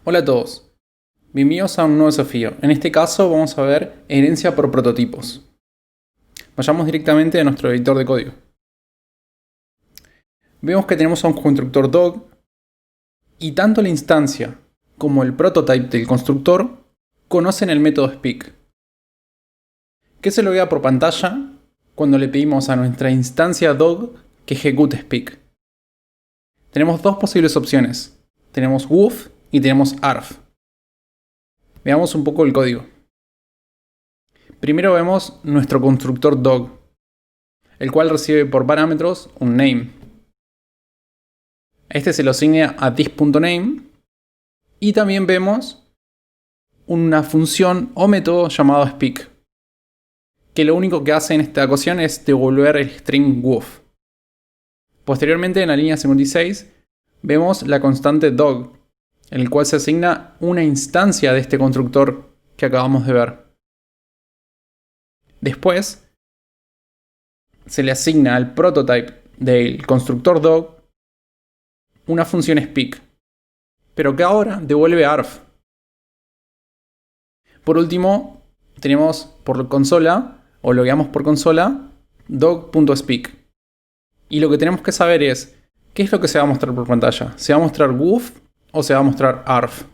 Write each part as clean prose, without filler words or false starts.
Hola a todos, bienvenidos a un nuevo desafío. En este caso vamos a ver herencia por prototipos. Vayamos directamente a nuestro editor de código. Vemos que tenemos a un constructor dog y tanto la instancia como el prototype del constructor conocen el método speak, que se loguea por pantalla cuando le pedimos a nuestra instancia dog que ejecute speak. Tenemos dos posibles opciones. Tenemos woof y tenemos arf. Veamos un poco el código. Primero vemos nuestro constructor dog, el cual recibe por parámetros un name. Este se lo asigna a this.name y también vemos una función o método llamado speak, que lo único que hace en esta ocasión es devolver el string woof. Posteriormente, en la línea 56, vemos la constante dog, en el cual se asigna una instancia de este constructor que acabamos de ver. Después, se le asigna al prototype del constructor dog una función speak, pero que ahora devuelve arf. Por último, tenemos por consola, o logueamos por consola, dog.speak. Y lo que tenemos que saber es, ¿qué es lo que se va a mostrar por pantalla? ¿Se va a mostrar woof o se va a mostrar arf?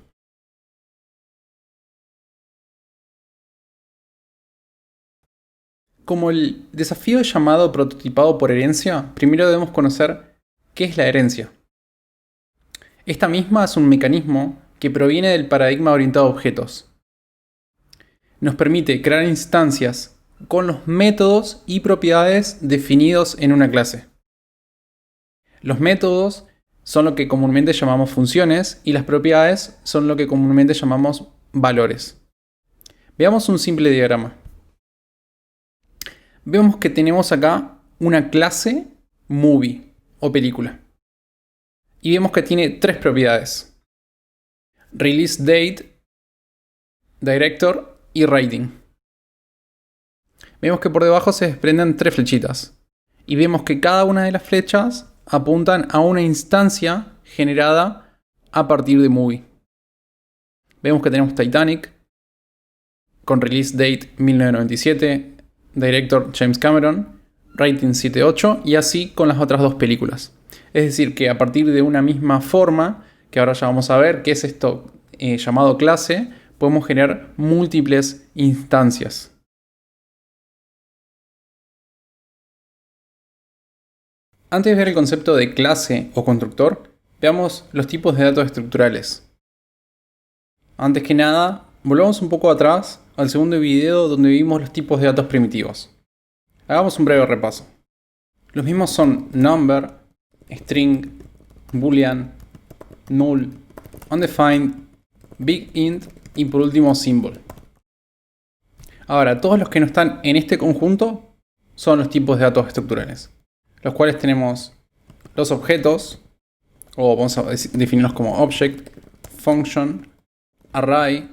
Como el desafío es llamado prototipado por herencia, primero debemos conocer qué es la herencia. Esta misma es un mecanismo que proviene del paradigma orientado a objetos. Nos permite crear instancias con los métodos y propiedades definidos en una clase. Los métodos son lo que comúnmente llamamos funciones y las propiedades son lo que comúnmente llamamos valores. Veamos un simple diagrama. Vemos que tenemos acá una clase movie o película. Y vemos que tiene tres propiedades: release date, director y rating. Vemos que por debajo se desprenden tres flechitas. Y vemos que cada una de las flechas apuntan a una instancia generada a partir de movie. Vemos que tenemos Titanic con release date 1997, director James Cameron, rating 7.8 y así con las otras dos películas. Es decir, que a partir de una misma forma, que ahora ya vamos a ver qué es esto llamado clase, podemos generar múltiples instancias. Antes de ver el concepto de clase o constructor, veamos los tipos de datos estructurales. Antes que nada, volvamos un poco atrás al segundo video donde vimos los tipos de datos primitivos. Hagamos un breve repaso. Los mismos son number, string, boolean, null, undefined, big int y por último symbol. Ahora, todos los que no están en este conjunto son los tipos de datos estructurales, los cuales tenemos los objetos, o vamos a definirlos como object, function, array,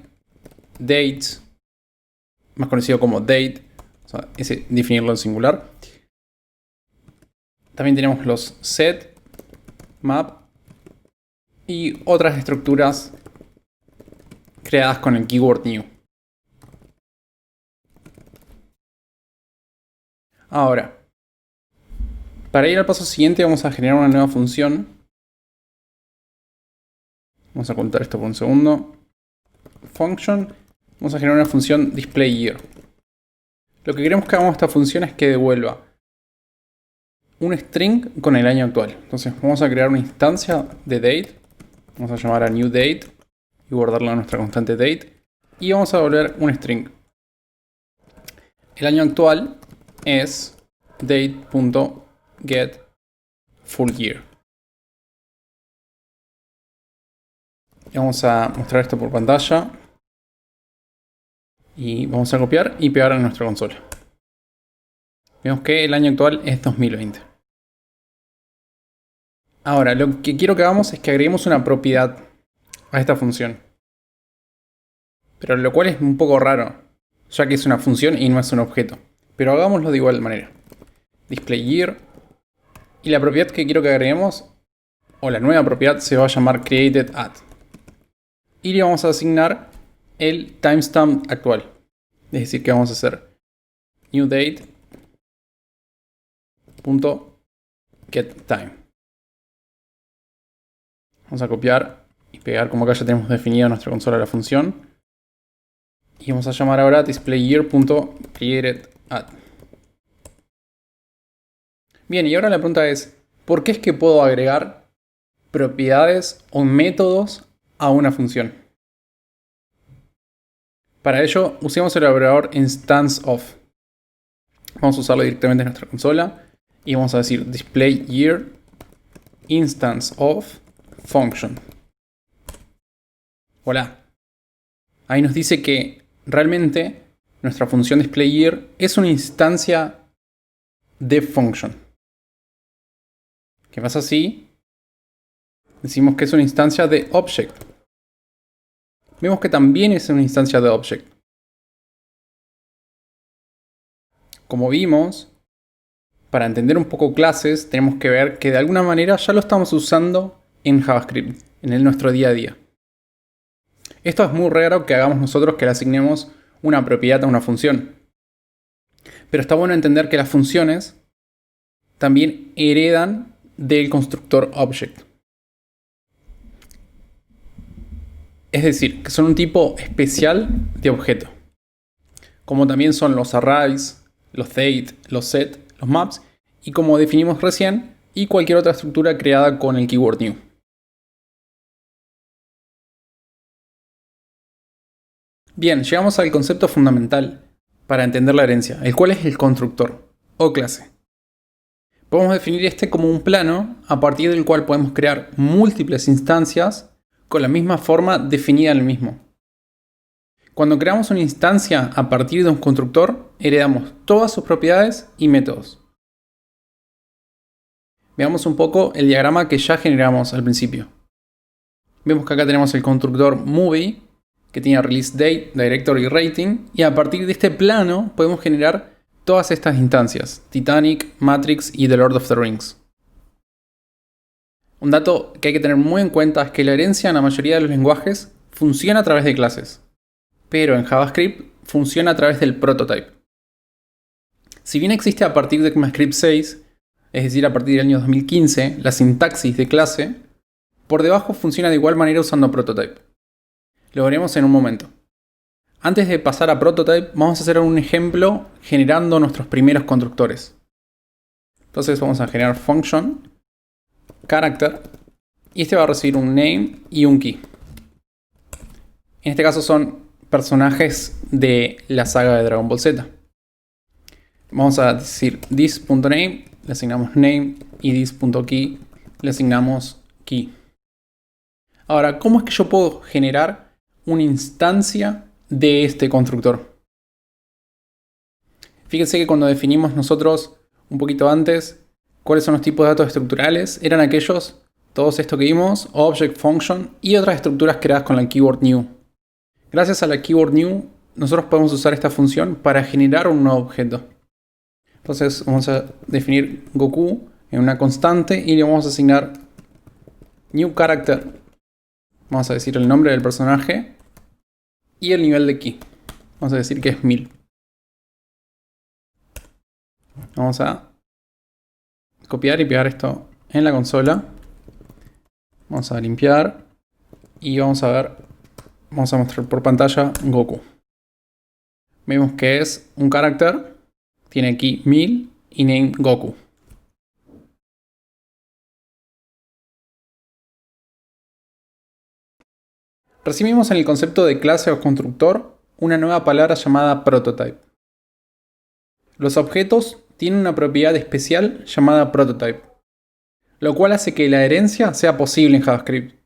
date, más conocido como date, o sea, ese definirlo en singular. También tenemos los set, map y otras estructuras creadas con el keyword new. Ahora, para ir al paso siguiente vamos a generar una nueva función. Vamos a contar esto por un segundo. Function. Vamos a generar una función displayYear. Lo que queremos que hagamos esta función es que devuelva un string con el año actual. Entonces vamos a crear una instancia de date. Vamos a llamar a new date y guardarla en nuestra constante date. Y vamos a devolver un string. El año actual es date.getFullYear. Y vamos a mostrar esto por pantalla. Y vamos a copiar y pegar en nuestra consola. Vemos que el año actual es 2020. Ahora, lo que quiero que hagamos es que agreguemos una propiedad a esta función. Pero lo cual es un poco raro, ya que es una función y no es un objeto. Pero hagámoslo de igual manera. DisplayYear. Y la propiedad que quiero que agreguemos, o la nueva propiedad, se va a llamar created@. y le vamos a asignar el timestamp actual. Es decir, que vamos a hacer new date.getTime. Vamos a copiar y pegar como acá ya tenemos definida en nuestra consola la función. Y vamos a llamar ahora displayYear.createAdd. Bien, y ahora la pregunta es, ¿por qué es que puedo agregar propiedades o métodos a una función? Para ello, usemos el operador instanceOf. Vamos a usarlo directamente en nuestra consola y vamos a decir displayYear instanceOf function. Hola. Ahí nos dice que realmente nuestra función displayYear es una instancia de function. ¿Qué pasa si decimos que es una instancia de object? Vemos que también es una instancia de object. Como vimos, para entender un poco clases, tenemos que ver que de alguna manera ya lo estamos usando en JavaScript, en nuestro día a día. Esto es muy raro que hagamos nosotros que le asignemos una propiedad a una función. Pero está bueno entender que las funciones también heredan del constructor object. Es decir, que son un tipo especial de objeto. Como también son los arrays, los date, los set, los maps y como definimos recién, y cualquier otra estructura creada con el keyword new. Bien, llegamos al concepto fundamental para entender la herencia, el cual es el constructor o clase. Podemos definir este como un plano a partir del cual podemos crear múltiples instancias con la misma forma definida en el mismo. Cuando creamos una instancia a partir de un constructor, heredamos todas sus propiedades y métodos. Veamos un poco el diagrama que ya generamos al principio. Vemos que acá tenemos el constructor movie, que tiene release date, directory y rating, y a partir de este plano podemos generar todas estas instancias, Titanic, Matrix y The Lord of the Rings. Un dato que hay que tener muy en cuenta es que la herencia en la mayoría de los lenguajes funciona a través de clases, pero en JavaScript funciona a través del prototype. Si bien existe a partir de ECMAScript 6, es decir, a partir del año 2015, la sintaxis de clase, por debajo funciona de igual manera usando prototype. Lo veremos en un momento. Antes de pasar a prototype, vamos a hacer un ejemplo generando nuestros primeros constructores. Entonces vamos a generar function, character, y este va a recibir un name y un key. En este caso son personajes de la saga de Dragon Ball Z. Vamos a decir this.name, le asignamos name, y this.key le asignamos key. Ahora, ¿cómo es que yo puedo generar una instancia de este constructor? Fíjense que cuando definimos nosotros un poquito antes cuáles son los tipos de datos estructurales, eran aquellos, todos estos que vimos, object, function y otras estructuras creadas con la keyword new. Gracias a la keyword new, nosotros podemos usar esta función para generar un nuevo objeto. Entonces vamos a definir Goku en una constante y le vamos a asignar new character. Vamos a decir el nombre del personaje y el nivel de key. Vamos a decir que es 1000. Vamos a copiar y pegar esto en la consola. Vamos a limpiar y vamos a ver, vamos a mostrar por pantalla Goku. Vemos que es un carácter, tiene aquí 1000 y name Goku. Recibimos en el concepto de clase o constructor una nueva palabra llamada prototype. Los objetos tienen una propiedad especial llamada prototype, lo cual hace que la herencia sea posible en JavaScript.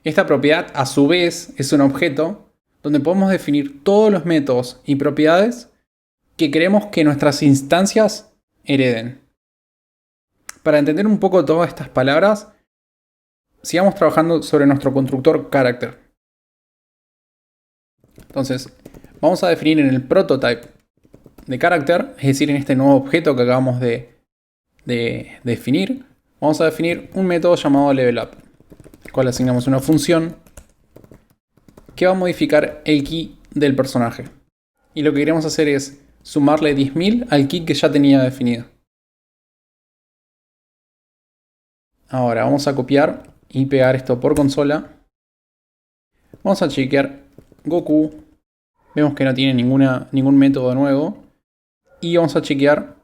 Esta propiedad, a su vez, es un objeto donde podemos definir todos los métodos y propiedades que queremos que nuestras instancias hereden. Para entender un poco todas estas palabras, sigamos trabajando sobre nuestro constructor character. Entonces, vamos a definir en el prototype de character, es decir, en este nuevo objeto que acabamos de definir, vamos a definir un método llamado levelUp, al cual asignamos una función que va a modificar el key del personaje. Y lo que queremos hacer es sumarle 10.000 al key que ya tenía definido. Ahora vamos a copiar y pegar esto por consola. Vamos a chequear Goku. Vemos que no tiene ningún método nuevo. Y vamos a chequear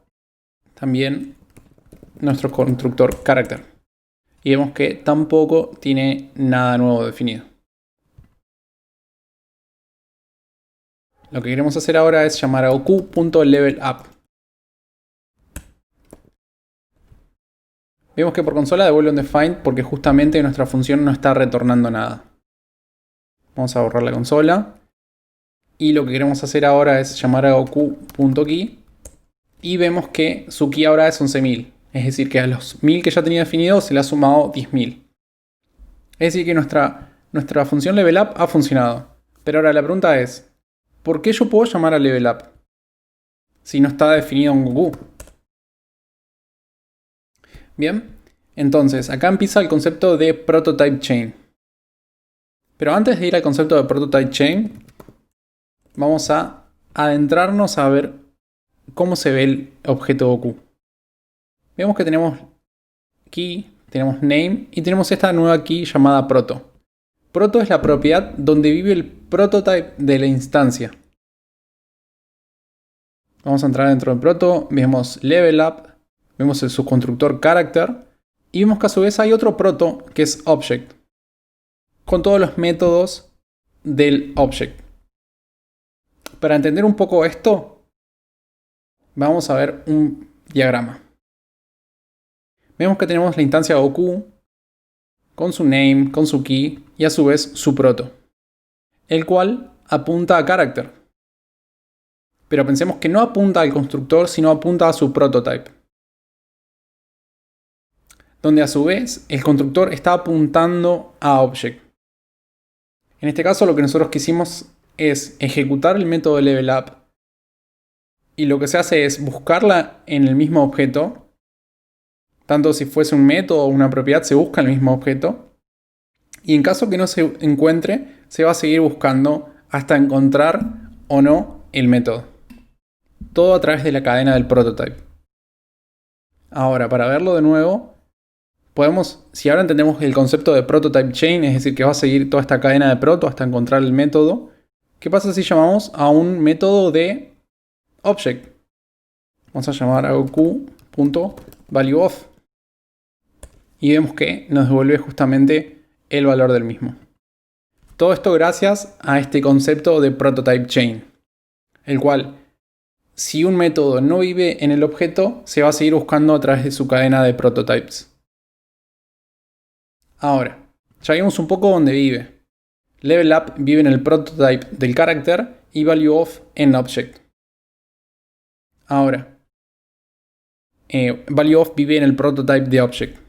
también nuestro constructor character. Y vemos que tampoco tiene nada nuevo definido. Lo que queremos hacer ahora es llamar a Goku.levelup. Vemos que por consola devuelve undefined porque justamente nuestra función no está retornando nada. Vamos a borrar la consola. Y lo que queremos hacer ahora es llamar a Goku.key. Y vemos que su key ahora es 11.000. Es decir, que a los 1000 que ya tenía definido se le ha sumado 10.000. Es decir, que nuestra función levelup ha funcionado. Pero ahora la pregunta es, ¿por qué yo puedo llamar a levelup si no está definido en Goku? Bien, entonces acá empieza el concepto de prototype chain. Pero antes de ir al concepto de prototype chain, vamos a adentrarnos a ver cómo se ve el objeto Goku. Vemos que tenemos key, tenemos name y tenemos esta nueva key llamada proto. Proto es la propiedad donde vive el prototype de la instancia. Vamos a entrar dentro de proto, vemos levelup, vemos el subconstructor character y vemos que a su vez hay otro proto que es object, con todos los métodos del object. Para entender un poco esto, vamos a ver un diagrama. Vemos que tenemos la instancia Goku con su name, con su key y a su vez su proto, el cual apunta a character. Pero pensemos que no apunta al constructor, sino apunta a su prototype, donde a su vez el constructor está apuntando a object. En este caso lo que nosotros quisimos es ejecutar el método levelup y lo que se hace es buscarla en el mismo objeto. Tanto si fuese un método o una propiedad se busca el mismo objeto. Y en caso que no se encuentre, se va a seguir buscando hasta encontrar o no el método. Todo a través de la cadena del prototype. Ahora, para verlo de nuevo, si ahora entendemos el concepto de prototype chain, es decir, que va a seguir toda esta cadena de proto hasta encontrar el método, ¿qué pasa si llamamos a un método de object? Vamos a llamar a Goku.valueOf. Y vemos que nos devuelve justamente el valor del mismo. Todo esto gracias a este concepto de prototype chain, el cual, si un método no vive en el objeto, se va a seguir buscando a través de su cadena de prototypes. Ahora, ya vimos un poco dónde vive. Levelup vive en el prototype del character y valueOf en object. Ahora, valueOf vive en el prototype de object.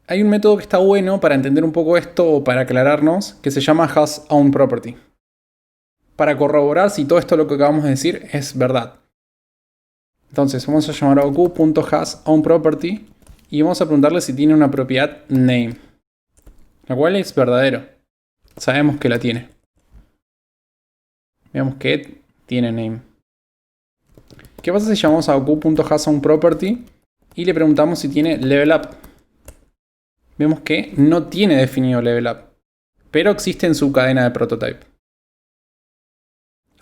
Hay un método que está bueno para entender un poco esto o para aclararnos, que se llama hasOwnProperty. Para corroborar si todo esto lo que acabamos de decir es verdad. Entonces vamos a llamar a Goku.hasOwnProperty y vamos a preguntarle si tiene una propiedad name, la cual es verdadero. Sabemos que la tiene. Veamos que tiene name. ¿Qué pasa si llamamos a Goku.hasOwnProperty y le preguntamos si tiene levelup? Vemos que no tiene definido levelup, pero existe en su cadena de prototype.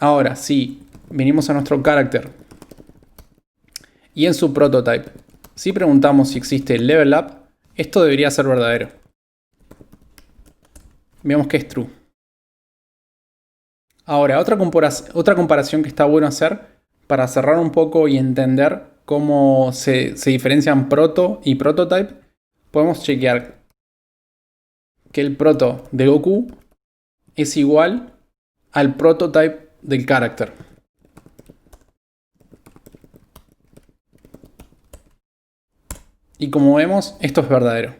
Ahora, si venimos a nuestro character y en su prototype, si preguntamos si existe levelup, esto debería ser verdadero. Vemos que es true. Ahora, otra comparación que está bueno hacer para cerrar un poco y entender cómo se diferencian proto y prototype, podemos chequear que el proto de Goku es igual al prototype del character. Y como vemos, esto es verdadero.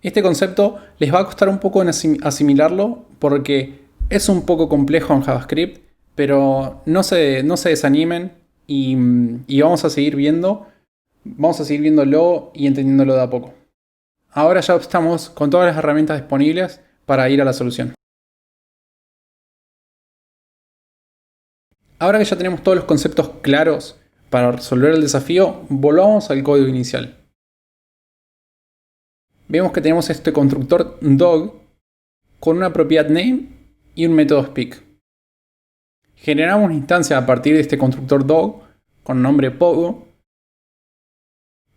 Este concepto les va a costar un poco en asimilarlo porque es un poco complejo en JavaScript, pero no se desanimen y vamos a seguir viéndolo y entendiéndolo de a poco. Ahora ya estamos con todas las herramientas disponibles para ir a la solución. Ahora que ya tenemos todos los conceptos claros para resolver el desafío, volvamos al código inicial. Vemos que tenemos este constructor dog con una propiedad name y un método speak. Generamos una instancia a partir de este constructor dog con nombre Pogo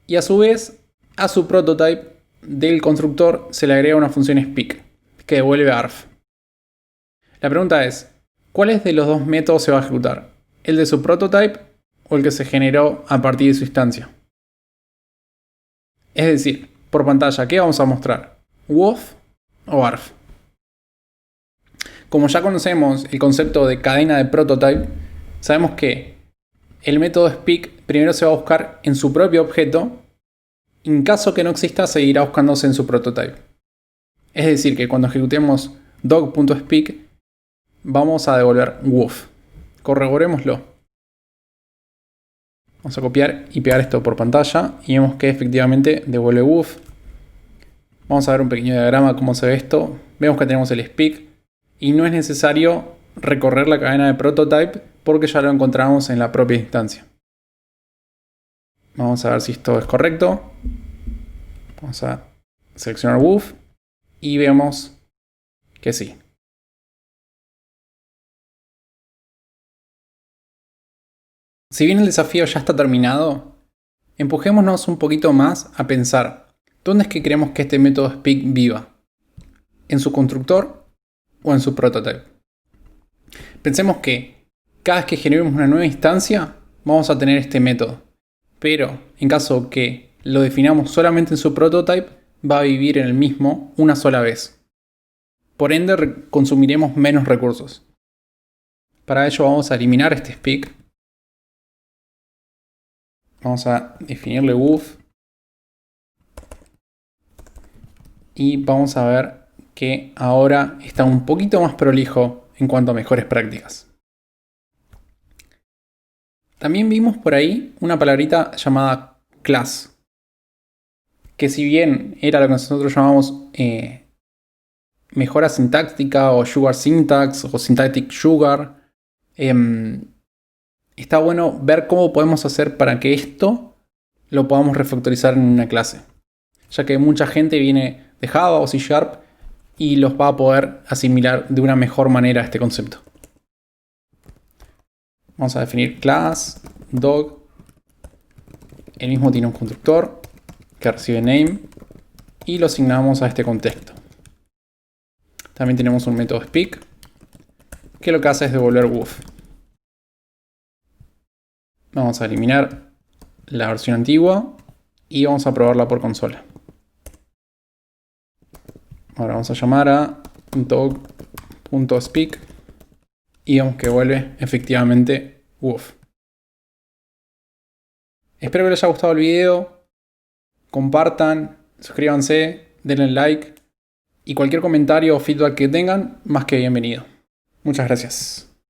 y a su vez a su prototype del constructor se le agrega una función speak que devuelve arf. La pregunta es, ¿cuál de los dos métodos se va a ejecutar? ¿El de su prototype o el que se generó a partir de su instancia? Es decir, por pantalla, ¿qué vamos a mostrar? ¿Wof o arf? Como ya conocemos el concepto de cadena de prototype, sabemos que el método speak primero se va a buscar en su propio objeto. En caso que no exista, seguirá buscándose en su prototype. Es decir, que cuando ejecutemos dog.speak, vamos a devolver wof. Corroborémoslo. Vamos a copiar y pegar esto por pantalla y vemos que efectivamente devuelve wof. Vamos a ver un pequeño diagrama cómo se ve esto. Vemos que tenemos el speak y no es necesario recorrer la cadena de prototype porque ya lo encontramos en la propia instancia. Vamos a ver si esto es correcto. Vamos a seleccionar wof y vemos que sí. Si bien el desafío ya está terminado, empujémonos un poquito más a pensar ¿dónde es que queremos que este método speak viva? ¿En su constructor o en su prototype? Pensemos que cada vez que generemos una nueva instancia vamos a tener este método, pero en caso que lo definamos solamente en su prototype va a vivir en el mismo una sola vez. Por ende consumiremos menos recursos. Para ello vamos a eliminar este speak. Vamos a definirle wof. Y vamos a ver que ahora está un poquito más prolijo en cuanto a mejores prácticas. También vimos por ahí una palabrita llamada class, que si bien era lo que nosotros llamamos mejora sintáctica o sugar syntax o syntactic sugar, está bueno ver cómo podemos hacer para que esto lo podamos refactorizar en una clase, ya que mucha gente viene de Java o C# y los va a poder asimilar de una mejor manera este concepto. Vamos a definir class dog. El mismo tiene un constructor que recibe name y lo asignamos a este contexto. También tenemos un método speak que lo que hace es devolver wof. Vamos a eliminar la versión antigua y vamos a probarla por consola. Ahora vamos a llamar a dog.speak y vemos que vuelve efectivamente wof. Espero que les haya gustado el video. Compartan, suscríbanse, denle like y cualquier comentario o feedback que tengan, más que bienvenido. Muchas gracias.